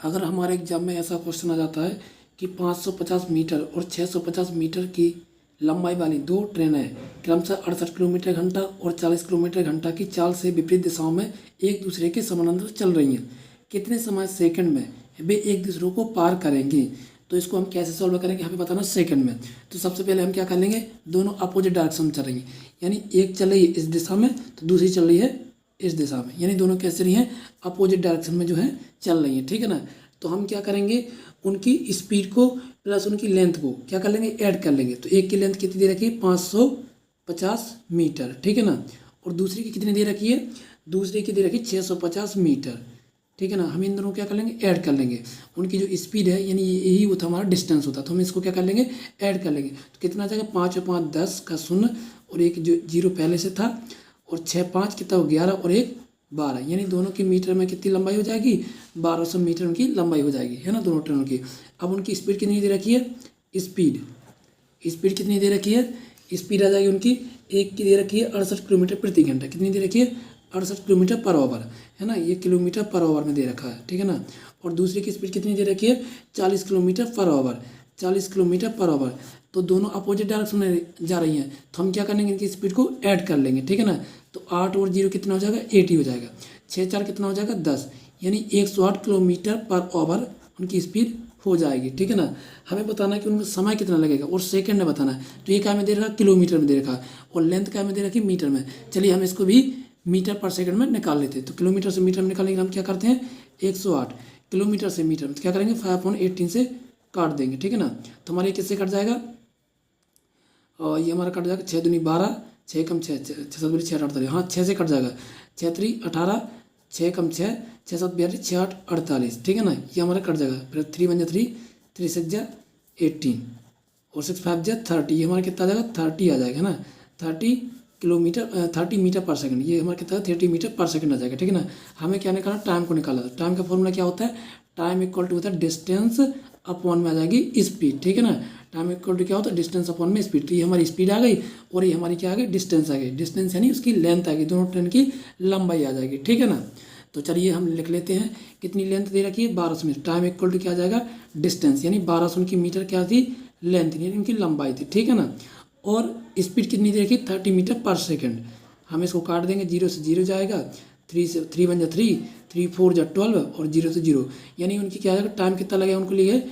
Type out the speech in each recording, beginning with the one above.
अगर हमारे एग्जाम में ऐसा क्वेश्चन आ जाता है कि 550 मीटर और 650 मीटर की लंबाई वाली दो ट्रेनें क्रमशः 68 किलोमीटर घंटा और 40 किलोमीटर घंटा की चाल से विपरीत दिशाओं में एक दूसरे के समानांतर चल रही हैं, कितने समय सेकंड में वे एक दूसरे को पार करेंगी। तो इसको हम कैसे सॉल्व करेंगे, हमें बताना सेकंड में। तो सबसे पहले हम क्या कर लेंगे, दोनों अपोजिट डायरेक्शन में चल रही हैं, यानी एक चल रही है इस दिशा में तो दूसरी चल रही है इस दिशा में, यानी दोनों कैसे रही हैं, अपोजिट डायरेक्शन में जो है चल रही हैं। ठीक है ना। तो हम क्या करेंगे, उनकी स्पीड को प्लस उनकी लेंथ को क्या कर लेंगे, ऐड कर लेंगे। तो एक की लेंथ कितनी दे रखी है, 550 मीटर। ठीक है ना। और दूसरी की कितनी दे रखी है, दूसरी की दे रखी है 650 मीटर। ठीक है ना। हम इन दोनों को क्या कर लेंगे, ऐड कर लेंगे। उनकी जो स्पीड है यानी यही होता हमारा डिस्टेंस होता, तो हम इसको क्या कर लेंगे, ऐड कर लेंगे। तो कितना आ जाएगा, 5 और 5 10 का 0 और एक जो जीरो पहले से था, और 6 5 कितना 11 और एक 12, यानी दोनों की मीटर में कितनी लंबाई हो जाएगी, 1200 मीटर उनकी लंबाई हो जाएगी, है ना, दोनों ट्रेनों की। अब उनकी स्पीड कितनी दे रखी है, स्पीड स्पीड कितनी दे रखी है, स्पीड आ जाएगी उनकी, एक की दे रखी है 68 किलोमीटर प्रति घंटा। कितनी दे रखी है, 68 किलोमीटर पर आवर, है ना, ये किलोमीटर पर आवर में दे रखा है। ठीक है ना। और दूसरी की स्पीड कितनी दे रखी है, 40 kilometre per hour, 40 kilometre per hour. तो दोनों अपोजिट डायरेक्शन में जा रही हैं, तो हम क्या करेंगे, इनकी स्पीड को ऐड कर लेंगे। ठीक है ना। तो 8 और 0 कितना हो जाएगा, 80 हो जाएगा। 6 4 कितना हो जाएगा, 10, यानी 108 किलोमीटर पर आवर उनकी स्पीड हो जाएगी। ठीक है ना। हमें बताना है कि उनका समय कितना लगेगा और सेकंड में बताना है। तो ये क्या में दे रखा, किलोमीटर में दे रखा, और लेंथ क्या में दे रखी, मीटर में। चलिए हम इसको भी मीटर पर सेकंड में निकाल लेते हैं। तो किलोमीटर से मीटर में निकालेंगे, हम क्या करते हैं, 108 किलोमीटर से मीटर में तो क्या करेंगे, 5/18 से काट देंगे। ठीक है ना। तो हमारे किससे कट जाएगा, और ये हमारा कट जाएगा 6 दूनी 12, 6 कम 6, 6 7 6 8 48, हाँ 6 से कट जाएगा, 6 3 18, 6 कम 6, 6 7 42, 6 8 48। ठीक है ना। ये हमारा कट जाएगा, फिर 3 1 3, 3 6 18 और 6 5 30, ये हमारा कितना आ जाएगा, 30 आ जाएगा, है ना, 30 किलोमीटर 30 मीटर पर सेकंड, ये हमारा कितना 30 मीटर पर सेकंड आ जाएगा। ठीक है ना। हमें क्या निकालना, टाइम को निकाला। टाइम का फॉर्मूला क्या होता है, टाइम इक्वल टू होता है डिस्टेंस अपॉन में आ जाएगी स्पीड। ठीक है ना। टाइम इक्वल टू क्या होता है, डिस्टेंस अपॉन में स्पीड। तो ये हमारी स्पीड आ गई और ये हमारी क्या आ गई, डिस्टेंस आ गई। डिस्टेंस यानी उसकी लेंथ आ गई, दोनों ट्रेन की लंबाई आ जाएगी। ठीक है ना। तो चलिए हम लिख लेते हैं, कितनी लेंथ दे रखी है, 1200 मीटर। टाइम इक्वल टू क्या आ जाएगा, डिस्टेंस यानी 1200 उनकी मीटर क्या थी, लेंथ यानी उनकी लंबाई थी। ठीक है ना। और स्पीड कितनी दे रखी, 30 मीटर पर सेकंड। हम इसको काट देंगे, 0 से 0 जाएगा, 3 से 3 1 3, 3 4 12 और 0 से 0, यानी उनकी क्या आएगा, टाइम कितना लगेगा उनको लिए,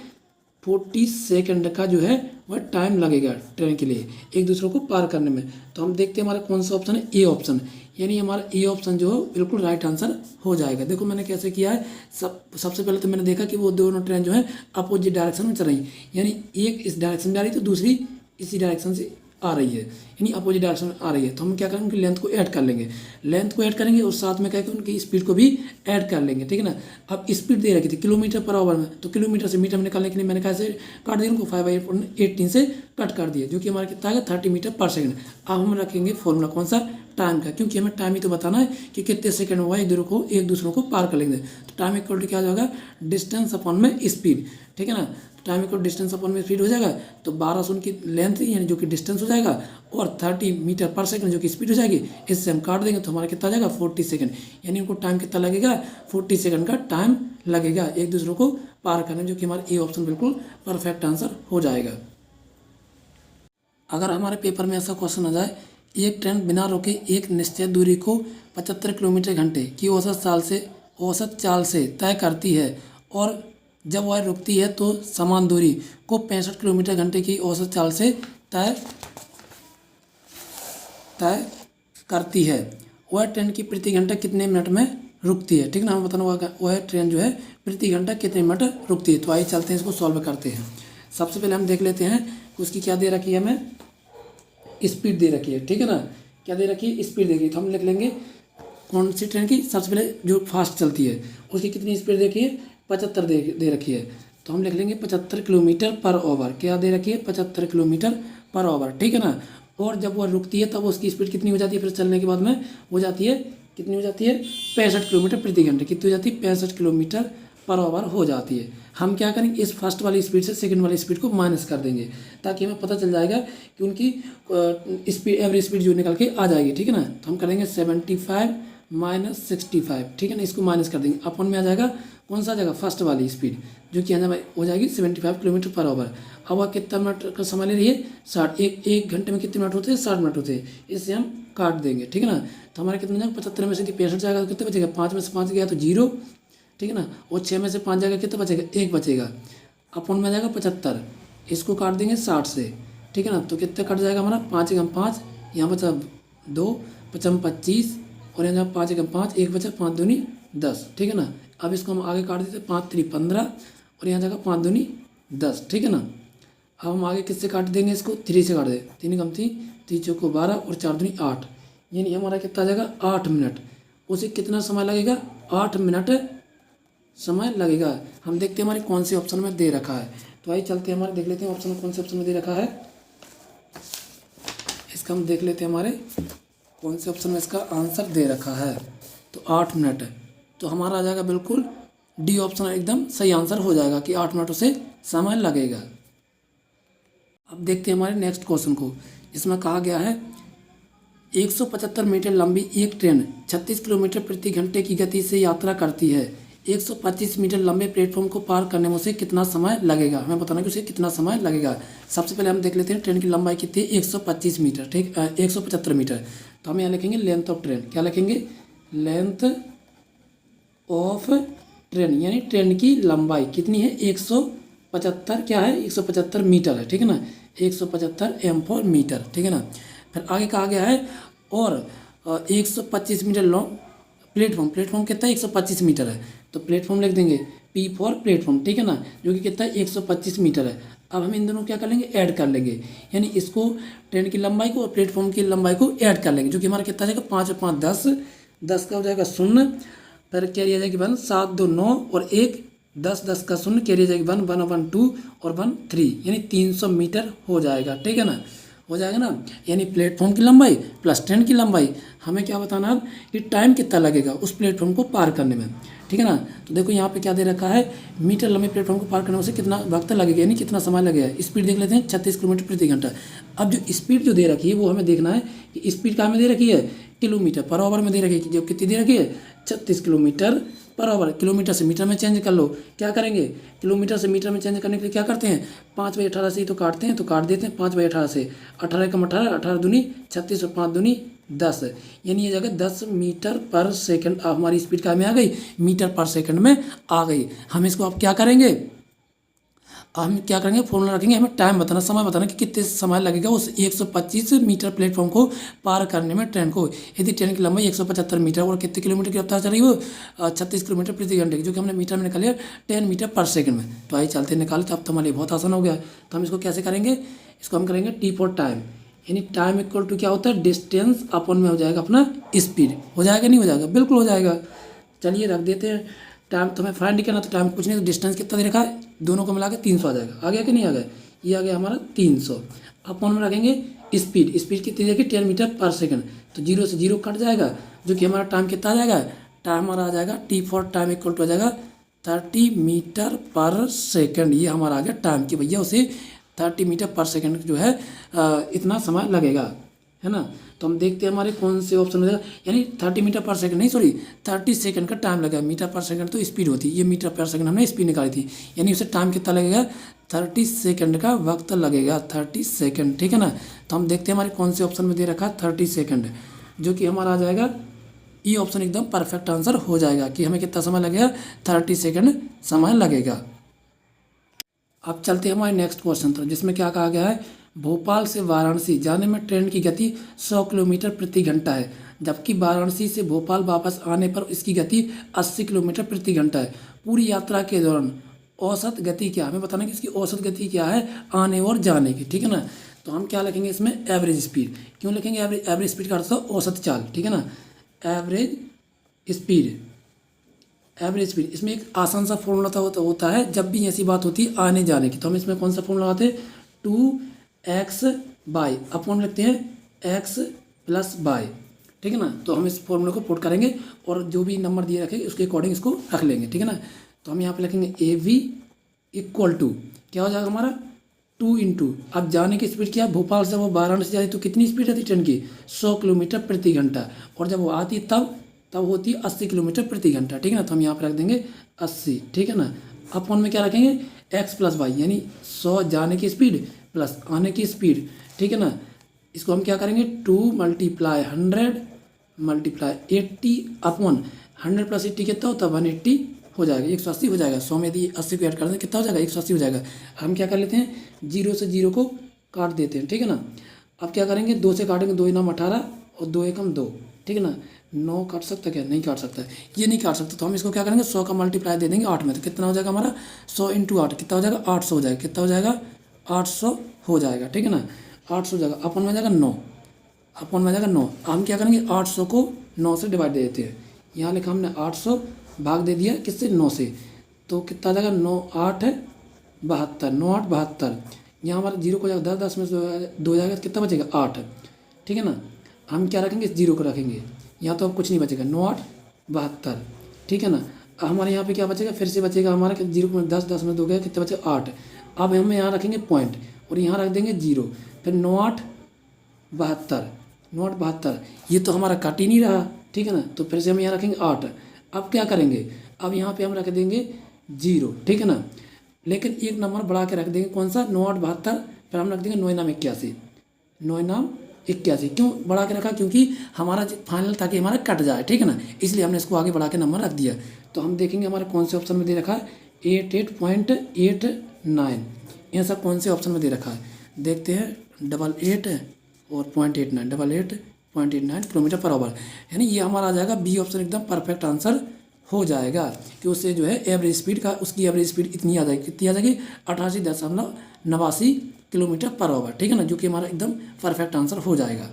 40 सेकंड का जो है वह टाइम लगेगा ट्रेन के लिए एक दूसरे को पार करने में। तो हम देखते हैं हमारा कौन सा ऑप्शन है, ए ऑप्शन, यानी हमारा ए ऑप्शन जो है बिल्कुल राइट आंसर हो जाएगा। देखो मैंने कैसे किया है, सबसे पहले तो मैंने देखा कि वो दोनों ट्रेन जो है अपोजिट डायरेक्शन में चल रही, यानी एक इस डायरेक्शन में जा रही तो दूसरी इसी डायरेक्शन से आ रही है, यानी अपोजिट डायरेक्शन में आ रही है। तो हम क्या करेंगे, उनकी लेंथ को ऐड कर लेंगे, लेंथ को ऐड करेंगे और साथ में क्या करेंगे, उनकी स्पीड को भी ऐड कर लेंगे। ठीक है ना। अब स्पीड दे रखी थी किलोमीटर पर आवर में, तो किलोमीटर से मीटर में निकालने के लिए मैंने कैसे काट दिया उनको, 5/18 से कट कर दिया, जो कि हमारा कितना है, 30 मीटर पर सेकंड। अब हम रखेंगे फॉर्मूला कौन सा, टाइम का, क्योंकि हमें टाइम ही तो बताना है कि कितने सेकंड हुआ एक दूसरों को पार कर लेंगे। तो टाइम इक्वल टू क्या हो जाएगा, डिस्टेंस अपॉन में स्पीड। ठीक है ना। टाइम इक्वल डिस्टेंस अपॉन में स्पीड हो जाएगा, तो 1200 की लेंथ यानी जो कि डिस्टेंस हो जाएगा, और 30 मीटर पर सेकंड जो कि स्पीड हो जाएगी, इससे हम काट देंगे तो हमारा कितना आ जाएगा, 40 सेकंड, यानी उनको टाइम कितना लगेगा, 40 सेकंड का टाइम लगेगा एक दूसरे को पार करने में, जो कि हमारा ए ऑप्शन बिल्कुल परफेक्ट आंसर हो जाएगा। अगर हमारे पेपर में ऐसा क्वेश्चन आ जाए, एक ट्रेन बिना रुके एक निश्चित दूरी को 75 किलोमीटर घंटे की औसत चाल से तय करती है, और जब वह रुकती है तो समान दूरी को 65 किलोमीटर घंटे की औसत चाल से तय तय करती है, वह ट्रेन की प्रति घंटा कितने मिनट में रुकती है। ठीक ना। हमें बताना होगा वह ट्रेन जो है प्रति घंटा कितने मिनट रुकती है। तो आइए चलते हैं, इसको सॉल्व करते हैं। सबसे पहले हम देख लेते हैं उसकी क्या दे रखी है, हमें स्पीड दे रखी है। ठीक है ना। क्या दे रखी है, स्पीड दे रखी है। तो हम लिख लेंगे कौन सी ट्रेन की, सबसे पहले जो फास्ट चलती है उसकी कितनी स्पीड दे रखी है, 75 दे रखी है। तो हम लिख लेंगे 75 किलोमीटर पर आवर। क्या दे रखी है, 75 किलोमीटर पर आवर। ठीक है ना। और जब वह रुकती है तब उसकी स्पीड कितनी हो जाती है, फिर चलने के बाद में हो जाती है, कितनी हो जाती है, 65 किलोमीटर प्रति घंटे। कितनी हो जाती है, 65 किलोमीटर पर आवर हो जाती है। हम क्या करेंगे, इस फर्स्ट वाली स्पीड से सेकंड वाली स्पीड को माइनस कर देंगे, ताकि हमें पता चल जाएगा कि उनकी स्पीड एवरेज स्पीड जो निकल के आ जाएगी। ठीक है ना। तो हम करेंगे 75 - 65। ठीक है ना। इसको माइनस कर देंगे, अपन में आ जाएगा कौन सा जगह, फर्स्ट वाली स्पीड, जो कि यहाँ हो जाएगी 75 किलोमीटर पर आवर। अब वह कितना मिनट का समय ले रही है, 60। एक घंटे में कितने मिनट होते हैं, 60 मिनट होते हैं। इससे हम काट देंगे, ठीक है ना। तो हमारे कितने जाएगा, 75 में से 65 जाएगा तो कितने बचेगा, 5 में से 5 गया तो 0, ठीक है ना। और 6 में से 5 जाएगा कितना बचेगा, 1 बचेगा। अपन में जाएगा 75, इसको काट देंगे 60 से, ठीक है ना। तो कितना कट जाएगा हमारा, 5 एकम 5, यहाँ बचा 2, 5 25, और यहाँ 5 एकम 5, 1 बचा, 5 दूनी 10, ठीक है ना। अब इसको हम आगे काट देते, 5 3 15, और यहाँ जाएगा 5 दूनी 10, ठीक है ना। अब हम आगे किससे काट देंगे, इसको 3 से काट दें, 3 कम 3, 3 चौको 12, और 4 दूनी 8, यानी हमारा कितना आ जाएगा, 8 मिनट। उसे कितना समय लगेगा, 8 मिनट समय लगेगा। हम देखते हैं हमारे कौन से ऑप्शन में दे रखा है। तो आइए चलते हैं, हमारे देख लेते हैं ऑप्शन कौन से ऑप्शन में दे रखा है। इसका हम देख लेते हैं हमारे कौन से ऑप्शन में इसका आंसर दे रखा है। तो 8 मिनट, तो हमारा आ जाएगा बिल्कुल डी ऑप्शन एकदम सही आंसर हो जाएगा कि 8 मिनट उसे समय लगेगा। अब देखते हैं हमारे नेक्स्ट क्वेश्चन को। इसमें कहा गया है 175 मीटर लंबी एक ट्रेन 36 किलोमीटर प्रति घंटे की गति से यात्रा करती है। 125 मीटर लंबे प्लेटफॉर्म को पार करने में उसे कितना समय लगेगा, हमें बताना कि उसे कितना समय लगेगा। सबसे पहले हम देख लेते हैं ट्रेन की लंबाई कितनी है, 125 मीटर, ठीक, 175 मीटर। तो हम यहाँ लिखेंगे लेंथ ऑफ ट्रेन, क्या लिखेंगे, लेंथ ऑफ ट्रेन, यानी ट्रेन की लंबाई कितनी है, 175, क्या है, 175 मीटर है, ठीक है ना। 175 एम फॉर मीटर, ठीक है ना। फिर आगे कहा गया है और 125 मीटर लॉन्ग प्लेटफॉर्म कितना है, 125 मीटर है। तो प्लेटफॉर्म लिख देंगे पी फॉर प्लेटफॉर्म, ठीक है ना, जो कि कितना है, 125 मीटर है। अब हम इन दोनों क्या कर लेंगे, ऐड कर लेंगे, यानी इसको ट्रेन की लंबाई को और प्लेटफॉर्म की लंबाई को ऐड कर लेंगे, जो कि हमारा कितना जाएगा, 5 और 5 10, 10 का हो जाएगा 0, फिर कैरी आ जाएगी 1, 7 2 9, और 1 10, 10 का 0, कैरी आ जाएगी 1 1 1 2, और 1 3, यानी 300 मीटर हो जाएगा, ठीक है ना, हो जाएगा ना। यानी प्लेटफॉर्म की लंबाई प्लस ट्रेन की लंबाई, हमें क्या बताना है कि टाइम कितना लगेगा उस प्लेटफॉर्म को पार करने में, ठीक है ना। तो देखो यहाँ पे क्या दे रखा है, मीटर लंबे प्लेटफॉर्म को पार करने में से कितना वक्त लगेगा, यानी कितना समय लगेगा। स्पीड देख लेते हैं 36 किलोमीटर प्रति घंटा। अब जो स्पीड जो दे रखी है वो हमें देखना है कि स्पीड कहाँ में दे रखी है, किलोमीटर पर आवर में दे रखी है, जो कितनी दे रखी है, 36 किलोमीटर पर आवर। किलोमीटर से मीटर में चेंज कर लो, क्या करेंगे, किलोमीटर से मीटर में चेंज करने के लिए क्या करते हैं, 5/18 से ही तो काटते हैं, तो काट देते हैं 5/18 से, 18 कम 18, 18 दूनी 36, और 5 दूनी 10, यानी ये जगह 10 मीटर पर सेकंड। हमारी स्पीड क्या में आ गई, मीटर पर सेकंड में आ गई। हम इसको अब क्या करेंगे, हम क्या करेंगे, फॉर्मूला रखेंगे, हमें टाइम बताना, समय बताना कि कितने समय लगेगा उस 125 मीटर प्लेटफॉर्म को पार करने में ट्रेन को। यदि ट्रेन की लंबाई 175 मीटर और कितने किलोमीटर की रफ्तार चल रही हो, 36 किलोमीटर प्रति घंटे की, जो कि हमने मीटर में निकाली है 10 मीटर पर सेकंड में। तो आइए चलते निकाले, तो अब तो हमारे लिए बहुत आसान हो गया। तो हम इसको कैसे करेंगे, इसको हम करेंगे टी फॉर टाइम, यानी टाइम इक्वल टू क्या होता है, डिस्टेंस अपन में हो जाएगा अपना स्पीड। हो जाएगा नहीं हो जाएगा, बिल्कुल हो जाएगा। चलिए रख देते हैं टाइम, तो हमें फाइंड करना, तो टाइम कुछ नहीं, तो डिस्टेंस कितना दे रखा है, दोनों को मिला के 300 आ जाएगा। आ गया कि नहीं आ गया, ये आ गया हमारा 300। अपन में रखेंगे स्पीड कितनी देखिए, 10 मीटर पर सेकंड, तो 0 से 0 कट जाएगा, जो कि हमारा टाइम कितना आ जाएगा, टाइम हमारा आ जाएगा T for time equal to आ जाएगा 30 मीटर पर सेकंड। ये हमारा आ गया टाइम कि भैया उसे 30 मीटर पर सेकंड जो है इतना समय लगेगा, है ना। तो हम देखते हैं हमारे कौन से ऑप्शन में, यानी 30 मीटर पर सेकंड नहीं, सॉरी 30 सेकंड का टाइम लगेगा। मीटर पर सेकंड तो स्पीड होती है, ये मीटर पर सेकंड हमने स्पीड निकाली थी, यानी उसे टाइम कितना लगेगा, 30 सेकंड का वक्त लगेगा, 30 सेकंड, ठीक है ना। तो हम देखते हैं हमारे कौन से ऑप्शन में दे रखा है 30 सेकंड, जो कि हमारा आ जाएगा ये ऑप्शन एकदम परफेक्ट आंसर हो जाएगा कि हमें कितना समय लगेगा, 30 सेकंड समय लगेगा। अब चलते हैं हमारे नेक्स्ट क्वेश्चन पर, जिसमें क्या कहा गया है, भोपाल से वाराणसी जाने में ट्रेन की गति 100 किलोमीटर प्रति घंटा है, जबकि वाराणसी से भोपाल वापस आने पर इसकी गति 80 किलोमीटर प्रति घंटा है। पूरी यात्रा के दौरान औसत गति क्या, हमें बताना कि इसकी औसत गति क्या है आने और जाने की, ठीक है ना। तो हम क्या लिखेंगे इसमें, एवरेज स्पीड। क्यों लिखेंगे एवरेज स्पीड का अर्थ है औसत चाल, ठीक है ना। एवरेज स्पीड, इसमें एक आसान सा फॉर्मूला होता है जब भी ऐसी बात होती है आने जाने की, तो हम इसमें कौन सा फॉर्मूला लगाते हैं, 2x बाई अपन लिखते हैं x प्लस बाई, ठीक है ना। तो हम इस फॉर्मूले को पुट करेंगे और जो भी नंबर दिए रखेंगे उसके अकॉर्डिंग इसको रख लेंगे, ठीक है ना। तो हम यहाँ पे लिखेंगे AV इक्वल टू क्या हो जाएगा हमारा 2 इंटू, अब जाने की स्पीड क्या है, भोपाल से वो वाराणसी जाती तो कितनी स्पीड रहती ट्रेन की, 100 किलोमीटर प्रति घंटा, और जब वो आती तब तब होती है 80 किलोमीटर प्रति घंटा, ठीक है ना। तो हम यहाँ पर रख देंगे 80, ठीक है ना। अपन में क्या रखेंगे, x प्लस वाई, यानी 100 जाने की स्पीड प्लस आने की स्पीड, ठीक है ना। इसको हम क्या करेंगे, 2 मल्टीप्लाई 100 मल्टीप्लाई 80 अपॉन 100 प्लस 80 कितना होता है 180 हो जाएगा, 180 हो जाएगा। 100 में यदि 80 को ऐड कर दें कितना हो जाएगा 180 हो जाएगा। हम क्या कर लेते हैं, 0 से 0 को काट देते हैं, ठीक है ना। अब क्या करेंगे, 2 से काटेंगे, 2 नाम 18 और 2 एकम 2, ठीक है ना। 9 काट सकता क्या, नहीं काट सकता है, ये नहीं काट सकता। तो हम इसको क्या करेंगे, 100 का मल्टीप्लाई दे देंगे 8 में, तो कितना हो जाएगा हमारा 100 इंटू 8 कितना हो जाएगा 800 हो जाएगा, कितना हो जाएगा 800 हो जाएगा, ठीक है ना। 800 हो जाएगा, अपन में जाएगा 9, अपन में जाएगा 9। हम क्या करेंगे 800 को 9 से डिवाइड दे देते हैं, यहाँ लिखा हमने 800 भाग दे दिया किससे 9 से, तो कितना आ जाएगा 9 8 72, 9 8 72। यहाँ हमारा 0 को जाएगा 10, 10 में से 2 जाएगा, कितना बचेगा 8, ठीक है ना। हम क्या रखेंगे, 0 को रखेंगे, यहाँ तो अब कुछ नहीं बचेगा, 9 8 72, ठीक है ना। हमारे यहाँ पे क्या बचेगा, फिर से बचेगा हमारा 0 में 10, 10 में 2 गया, कितना बचेगा 8। अब हम यहाँ रखेंगे पॉइंट और यहाँ रख देंगे 0, फिर 9 8 72, 9 8 72, ये तो हमारा कट ही नहीं रहा, ठीक है ना। तो फिर से हम यहाँ रखेंगे 8। अब क्या करेंगे, अब यहाँ पे हम रख देंगे 0, ठीक है ना। लेकिन एक नंबर बढ़ा के रख देंगे, कौन सा 9 8 72, फिर हम रख देंगे 9 नाम 81, 9 नाम 81। क्यों बढ़ा के रखा, क्योंकि हमारा फाइनल ताकि हमारा कट जाए, ठीक है ना, इसलिए हमने इसको आगे बढ़ा के नंबर रख दिया। तो हम देखेंगे हमारे कौन से ऑप्शन में दे रखा है 88.89, ये सब कौन से ऑप्शन में दे रखा है, देखते हैं 88 और 0.89, 88.89 किलोमीटर पर आवर, यानी ये हमारा आ जाएगा बी ऑप्शन, एकदम परफेक्ट आंसर हो जाएगा। कि उससे जो है एवरेज स्पीड का, उसकी एवरेज स्पीड इतनी आ जाएगी, कितनी आ जाएगी 88.89 किलोमीटर पर आवर, ठीक है ना, जो कि हमारा एकदम परफेक्ट आंसर हो जाएगा।